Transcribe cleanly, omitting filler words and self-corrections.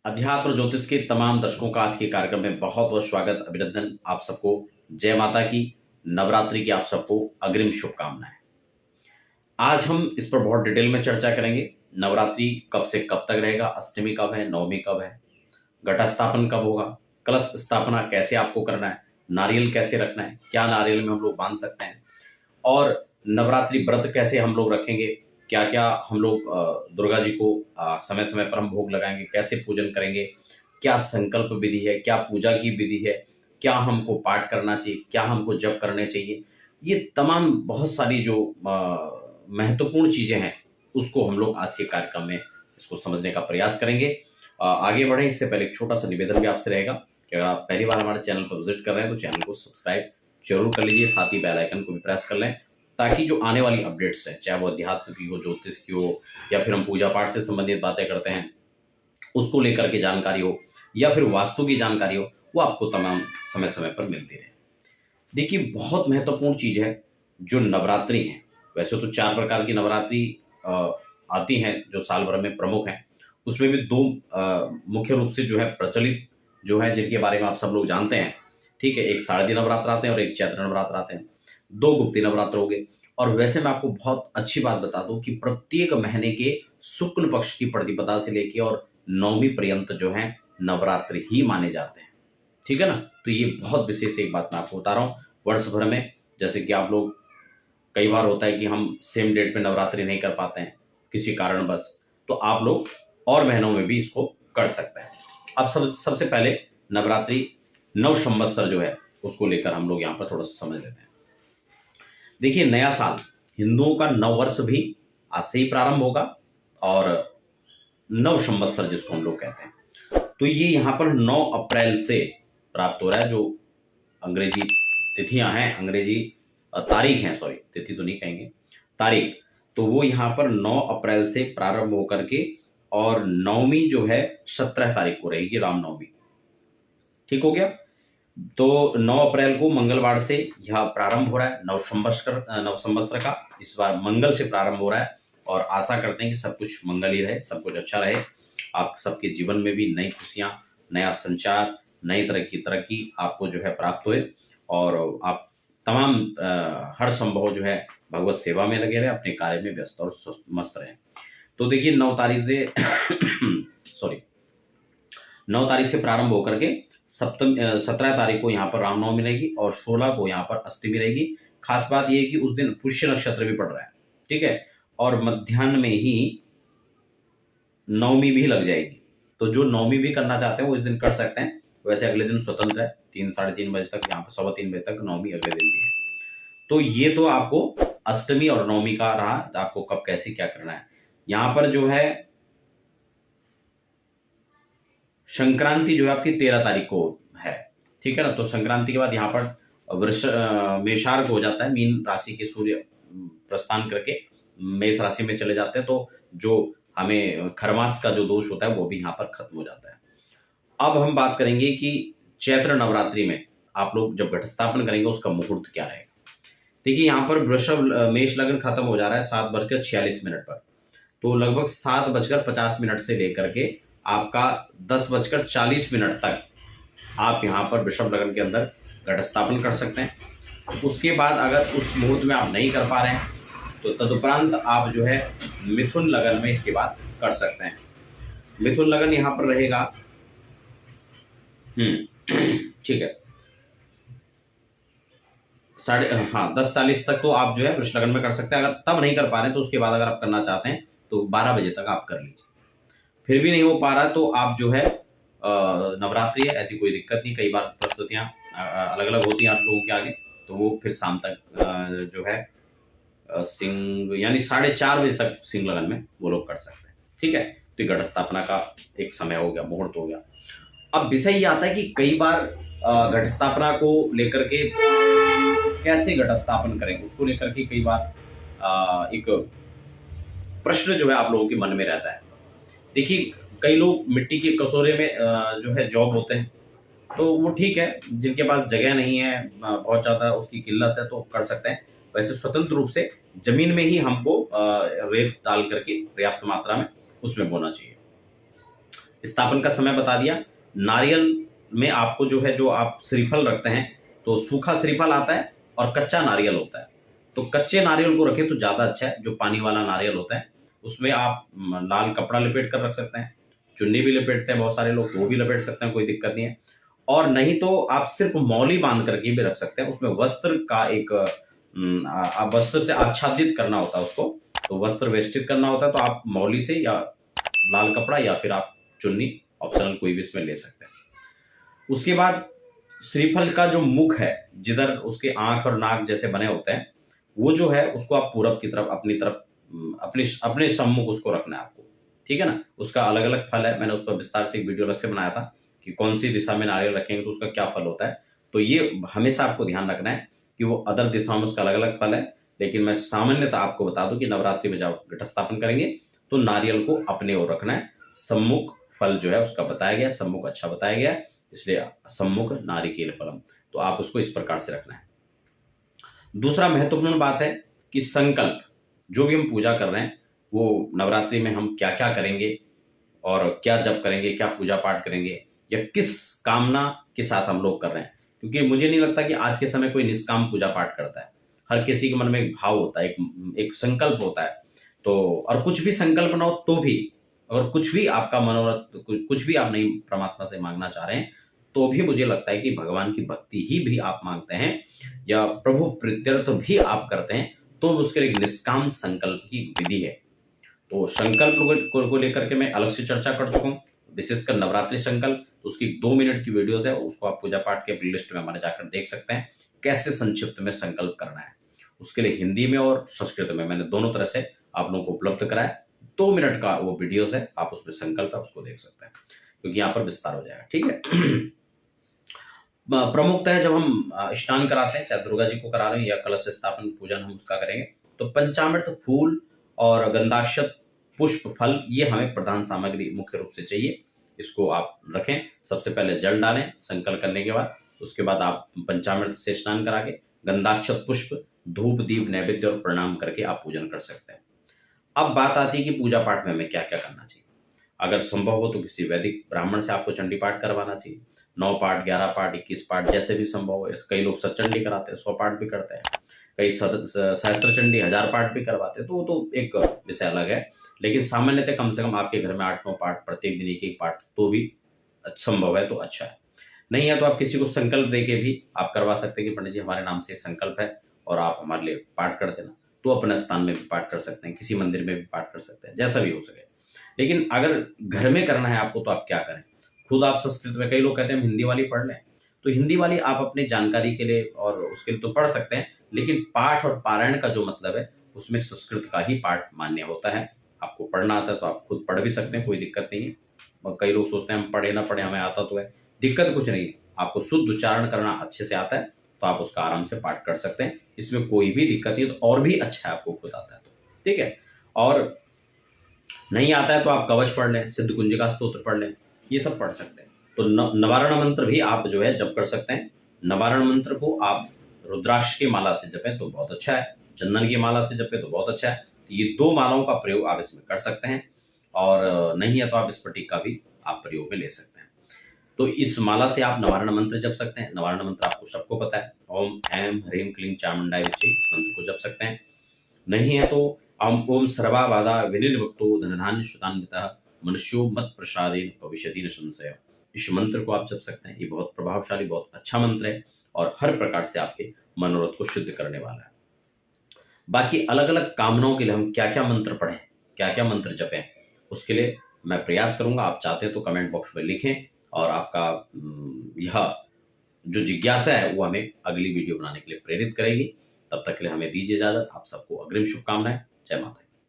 अध्यात्म ज्योतिष के तमाम दर्शकों का आज के कार्यक्रम में बहुत बहुत स्वागत, अभिनंदन। आप सबको जय माता की। नवरात्रि की आप सबको अग्रिम शुभकामनाएं। आज हम इस पर बहुत डिटेल में चर्चा करेंगे। नवरात्रि कब से कब तक रहेगा, अष्टमी कब है, नवमी कब है, घट स्थापन कब होगा, कलश स्थापना कैसे आपको करना है, नारियल कैसे रखना है, क्या नारियल में हम लोग बांध सकते हैं, और नवरात्रि व्रत कैसे हम लोग रखेंगे, क्या क्या हम लोग दुर्गा जी को समय समय पर हम भोग लगाएंगे, कैसे पूजन करेंगे, क्या संकल्प विधि है, क्या पूजा की विधि है, क्या हमको पाठ करना चाहिए, क्या हमको जप करने चाहिए। ये तमाम बहुत सारी जो महत्वपूर्ण चीजें हैं उसको हम लोग आज के कार्यक्रम में इसको समझने का प्रयास करेंगे। आगे बढ़े इससे पहले एक छोटा सा निवेदन भी आपसे रहेगा कि अगर आप पहली बार हमारे चैनल पर विजिट कर रहे हैं तो चैनल को सब्सक्राइब जरूर कर लीजिए, साथ ही बेल आइकन को भी प्रेस कर लें ताकि जो आने वाली अपडेट्स हैं, चाहे वो अध्यात्म की हो, ज्योतिष की हो, या फिर हम पूजा पाठ से संबंधित बातें करते हैं उसको लेकर के जानकारी हो, या फिर वास्तु की जानकारी हो, वो आपको तमाम समय समय पर मिलती रहे। देखिए, बहुत महत्वपूर्ण चीज है जो नवरात्रि है। वैसे तो 4 प्रकार की नवरात्रि आती हैं जो साल भर में प्रमुख हैं। उसमें भी 2 मुख्य रूप से जो है प्रचलित जो है, जिनके बारे में आप सब लोग जानते हैं। ठीक है, एक शारदीय नवरात्र आते हैं और एक चैत्र नवरात्र आते हैं। 2 गुप्ती नवरात्र हो गए। और वैसे मैं आपको बहुत अच्छी बात बता दूं कि प्रत्येक महीने के शुक्ल पक्ष की प्रतिपदा से लेके और नवमी पर्यंत जो है नवरात्रि ही माने जाते हैं। ठीक है ना। तो ये बहुत विशेष एक बात मैं आपको बता रहा हूँ। वर्ष भर में जैसे कि आप लोग, कई बार होता है कि हम सेम डेट पे नवरात्रि नहीं कर पाते हैं किसी कारणवश, तो आप लोग और महीनों में भी इसको कर सकते हैं। अब सबसे पहले नवरात्रि नव संवत्सर जो है उसको लेकर हम लोग यहाँ पर थोड़ा सा समझ लेते हैं। देखिए, नया साल हिंदुओं का नव वर्ष भी आज से ही प्रारंभ होगा और नव संवत्सर जिसको हम लोग कहते हैं, तो ये यहाँ पर 9 अप्रैल से प्राप्त हो रहा है। जो अंग्रेजी तिथियां हैं, अंग्रेजी तारीख हैं, सॉरी तिथि तो नहीं कहेंगे, तारीख, तो वो यहाँ पर 9 अप्रैल से प्रारंभ होकर के और नवमी जो है 17 तारीख को रहेगी, रामनवमी। ठीक हो गया। तो 9 अप्रैल को मंगलवार से यह प्रारंभ हो रहा है नव संवत्सर का। इस बार मंगल से प्रारंभ हो रहा है और आशा करते हैं कि सब कुछ मंगल ही रहे, सब कुछ अच्छा रहे, आप सबके जीवन में भी नई खुशियां, नया संचार, नई तरह की तरक्की आपको जो है प्राप्त हुए और आप तमाम हर संभव जो है भगवत सेवा में लगे रहे, अपने कार्य में व्यस्त और मस्त रहे। तो देखिए 9 तारीख से सॉरी 9 तारीख से प्रारंभ होकर के 17 तारीख को यहाँ पर रामनवमी रहेगी और 16 को यहाँ पर अष्टमी रहेगी। खास बात यह है कि उस दिन पुष्य नक्षत्र भी पड़ रहा है। ठीक है, और मध्याह्न में ही नवमी भी लग जाएगी। तो जो नवमी भी करना चाहते हैं वो इस दिन कर सकते हैं। वैसे अगले दिन स्वतंत्र है, 3 साढ़े 3 बजे तक, यहाँ पर 3:15 बजे तक नवमी अगले दिन भी है। तो ये तो आपको अष्टमी और नवमी का रहा, आपको कब कैसे क्या करना है। यहाँ पर जो है संक्रांति जो है आपकी 13 तारीख को है। ठीक है ना। तो संक्रांति के बाद यहाँ पर मेषार्क हो जाता है, मीन राशि के सूर्य प्रस्थान करके मेष राशि में चले जाते हैं, तो जो हमें खरमास का जो दोष होता है वो भी यहाँ पर खत्म हो जाता है। अब हम बात करेंगे कि चैत्र नवरात्रि में आप लोग जब घट स्थापन करेंगे उसका मुहूर्त क्या रहेगा। देखिए, यहाँ पर वृषभ मेष लग्न खत्म हो जा रहा है 7:46 पर, तो लगभग 7:50 से लेकर के आपका 10:40 तक आप यहाँ पर वृषभ लग्न के अंदर घट स्थापन कर सकते हैं। उसके बाद अगर उस मुहूर्त में आप नहीं कर पा रहे हैं तो तदुपरांत आप जो है मिथुन लगन में इसके बाद कर सकते हैं। मिथुन लगन यहाँ पर रहेगा ठीक है 10:40 तक तो आप जो है वृष लगन में कर सकते हैं। अगर तब नहीं कर पा रहे तो उसके बाद अगर आप करना चाहते हैं तो 12 बजे तक आप कर लीजिए। फिर भी नहीं हो पा रहा तो आप जो है नवरात्रि है, ऐसी कोई दिक्कत नहीं। कई बार परिस्थितियां अलग अलग होती हैं आप लोगों के आगे, तो वो फिर शाम तक जो है सिंह यानी 4:30 बजे तक सिंह लगन में वो लोग कर सकते हैं। ठीक है, तो घट स्थापना का एक समय हो गया, मुहूर्त हो गया। अब विषय ये आता है कि कई बार घट स्थापना को लेकर के कैसे घट स्थापन करेंगे उसको लेकर के कई बार एक प्रश्न जो है आप लोगों के मन में रहता है। देखिए, कई लोग मिट्टी के कटोरे में जो है जॉब होते हैं, तो वो ठीक है, जिनके पास जगह नहीं है, बहुत ज़्यादा उसकी किल्लत है, तो कर सकते हैं। वैसे स्वतंत्र रूप से जमीन में ही हमको रेत डाल करके पर्याप्त मात्रा में उसमें बोना चाहिए। स्थापन का समय बता दिया। नारियल में आपको जो है, जो आप श्रीफल रखते हैं तो सूखा श्रीफल आता है और कच्चा नारियल होता है। तो कच्चे नारियल को रखें तो ज़्यादा अच्छा है। जो पानी वाला नारियल होता है उसमें आप लाल कपड़ा लपेट कर रख सकते हैं, चुन्नी भी लपेटते हैं बहुत सारे लोग, तो वो भी लपेट सकते हैं, कोई दिक्कत नहीं है। और नहीं तो आप सिर्फ मौली बांध करके भी रख सकते हैं। उसमें वस्त्र का एक वस्त्र से आच्छादित करना होता है उसको, तो वस्त्र वेष्टित करना होता है, तो आप मौली से या लाल कपड़ा या फिर आप चुन्नी ऑप्शनल कोई भी इसमें ले सकते हैं। उसके बाद श्रीफल का जो मुख है, जिधर उसके आंख और नाक जैसे बने होते हैं, वो जो है उसको आप पूरब की तरफ अपने सम्मुख उसको रखना है आपको, ठीक है ना। उसका अलग अलग फल है, मैंने उस पर विस्तार से एक वीडियो अलग से बनाया था कि कौन सी दिशा में नारियल रखेंगे तो उसका क्या फल होता है। तो ये हमेशा आपको ध्यान रखना है कि वो अदर दिशाओं में उसका अलग अलग फल है, लेकिन मैं सामान्यतः आपको बता दूं कि नवरात्रि में जब घट स्थापन करेंगे तो नारियल को अपने ओर रखना है। सम्मुख फल जो है उसका बताया गया, सम्मुख अच्छा बताया गया, इसलिए सम्मुख नारिकेल फलम, तो आप उसको इस प्रकार से रखना है। दूसरा महत्वपूर्ण बात है कि संकल्प, जो भी हम पूजा कर रहे हैं वो नवरात्रि में हम क्या क्या करेंगे और क्या जप करेंगे, क्या पूजा पाठ करेंगे, या किस कामना के साथ हम लोग कर रहे हैं। क्योंकि मुझे नहीं लगता कि आज के समय कोई निष्काम पूजा पाठ करता है। हर किसी के मन में एक भाव होता है, एक संकल्प होता है। तो और कुछ भी संकल्प ना हो तो भी, अगर कुछ भी आपका मनोरथ, कुछ भी आप नहीं परमात्मा से मांगना चाह रहे हैं, तो भी मुझे लगता है कि भगवान की भक्ति ही भी आप मांगते हैं या प्रभु प्रीत्यर्थ भी आप करते हैं, तो उसके लिए निष्काम संकल्प की विधि है। तो संकल्प को लेकर के मैं अलग से चर्चा कर चुका हूँ, विशेषकर नवरात्रि संकल्प। तो उसकी 2 मिनट की वीडियोस है, उसको आप पूजा पाठ के प्लेलिस्ट में हमारे जाकर देख सकते हैं, कैसे संक्षिप्त में संकल्प करना है। उसके लिए हिंदी में और संस्कृत में मैंने दोनों तरह से आप लोगों को उपलब्ध कराया। 2 मिनट का वो वीडियोस है, आप उसमें संकल्प है उसको देख सकते हैं, क्योंकि यहाँ पर विस्तार हो जाएगा, ठीक है। प्रमुखतः जब हम स्नान कराते हैं, चाहे दुर्गा जी को करा रहे हैं या कलश स्थापन पूजन हम उसका करेंगे, तो पंचामृत फूल और गंधाक्षत पुष्प फल, ये हमें प्रधान सामग्री मुख्य रूप से चाहिए। इसको आप रखें, सबसे पहले जल डालें संकल्प करने के बाद, उसके बाद आप पंचामृत से स्नान करा के गंधाक्षत पुष्प, धूप दीप नैवेद्य और प्रणाम करके आप पूजन कर सकते हैं। अब बात आती है कि पूजा पाठ में हमें क्या क्या करना चाहिए। अगर संभव हो तो किसी वैदिक ब्राह्मण से आपको चंडी पाठ करवाना चाहिए, 9 पाठ, 11 पाठ, 21 पाठ, जैसे भी संभव हो। कई लोग सतचंडी कराते हैं, 100 पाठ भी करते हैं, कई सहस्त्र चंडी 1000 पाठ भी करवाते हैं, तो वो तो एक विषय अलग है। लेकिन सामान्यतः कम से कम आपके घर में 8-9 पाठ, प्रत्येक दिन एक पाठ तो भी संभव है तो अच्छा है। नहीं है तो आप किसी को संकल्प देके भी आप करवा सकते हैं कि पंडित जी हमारे नाम से संकल्प है और आप हमारे लिए पाठ कर देना, तो अपने स्थान में भी पाठ कर सकते हैं, किसी मंदिर में भी पाठ कर सकते हैं, जैसा भी हो सके। लेकिन अगर घर में करना है आपको तो आप क्या करें, खुद आप संस्कृत में, कई लोग कहते हैं हम हिंदी वाली पढ़ लें, तो हिंदी वाली आप अपनी जानकारी के लिए और उसके लिए तो पढ़ सकते हैं, लेकिन पाठ और पारायण का जो मतलब है उसमें संस्कृत का ही पाठ मान्य होता है। आपको पढ़ना आता है तो आप खुद पढ़ भी सकते हैं, कोई दिक्कत नहीं है। और कई लोग सोचते हैं हम पढ़े ना पढ़े हमें आता तो है, दिक्कत कुछ नहीं है। आपको शुद्ध उच्चारण करना अच्छे से आता है तो आप उसका आराम से पाठ कर सकते हैं, इसमें कोई भी दिक्कत नहीं। तो और भी अच्छा है आपको खुद आता है तो, ठीक है। और नहीं आता है तो आप कवच पढ़ लें, सिद्ध कुंजिका स्तोत्र पढ़ लें, ये सब पढ़ सकते हैं। तो नवारण मंत्र भी आप जो है जप कर सकते हैं। नवारण मंत्र को आप रुद्राक्ष की माला से जपें तो बहुत अच्छा है, चंदन की माला से जपें तो बहुत अच्छा है। तो ये 2 मालाओं का प्रयोग आप इसमें कर सकते हैं, और नहीं है तो आप स्फटिक का भी आप प्रयोग में ले सकते हैं। तो इस माला से आप नवारण मंत्र जप सकते हैं। नवारण मंत्र आपको सबको पता है, ओम ऐं ह्रीं क्लीं चामुंडाय विच्चे, इस मंत्र को जप सकते हैं। नहीं है तो ओम सर्वाबाधा विनिर्मुक्तो धनधान्य श्रुतान्वितः मनुष्यो मत प्रसादेन भविष्यति न संशय, इस मंत्र को आप जप सकते हैं। ये बहुत प्रभावशाली, बहुत अच्छा मंत्र है और हर प्रकार से आपके मनोरथ को शुद्ध करने वाला है। बाकी अलग अलग कामनाओं के लिए हम क्या क्या मंत्र पढ़ें, क्या क्या मंत्र जपें, उसके लिए मैं प्रयास करूंगा। आप चाहते हैं तो कमेंट बॉक्स में लिखें, और आपका यह जो जिज्ञासा है वो हमें अगली वीडियो बनाने के लिए प्रेरित करेगी। तब तक के लिए हमें दीजिए इजाजत। आप सबको अग्रिम शुभकामनाएं। जय माता।